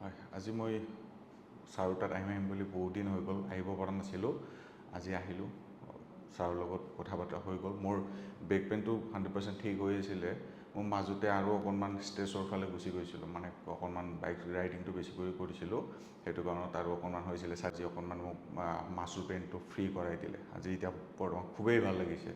হয়, আজি মই ছাৰৰ তাত আহিম বুলি বহুত দিন হৈ গ'ল, আহিব পৰা নাছিলোঁ। আজি আহিলোঁ, ছাৰৰ লগত কথা বতৰা হৈ গ'ল। মোৰ বেক পেইনটো 100% ঠিক হৈ আছিলে। মোৰ মাজতে আৰু অকণমান ষ্ট্ৰেছৰ ফালে গুচি গৈছিলোঁ, মানে অকণমান বাইক ৰাইডিংটো বেছিকৈ কৰিছিলোঁ, সেইটো কাৰণত আৰু অকণমান হৈছিলে। আজি অকণমান মোক মাচল পেইনটো ফ্ৰী কৰাই দিলে। আজি এতিয়া বৰ্তমান খুবেই ভাল লাগিছে।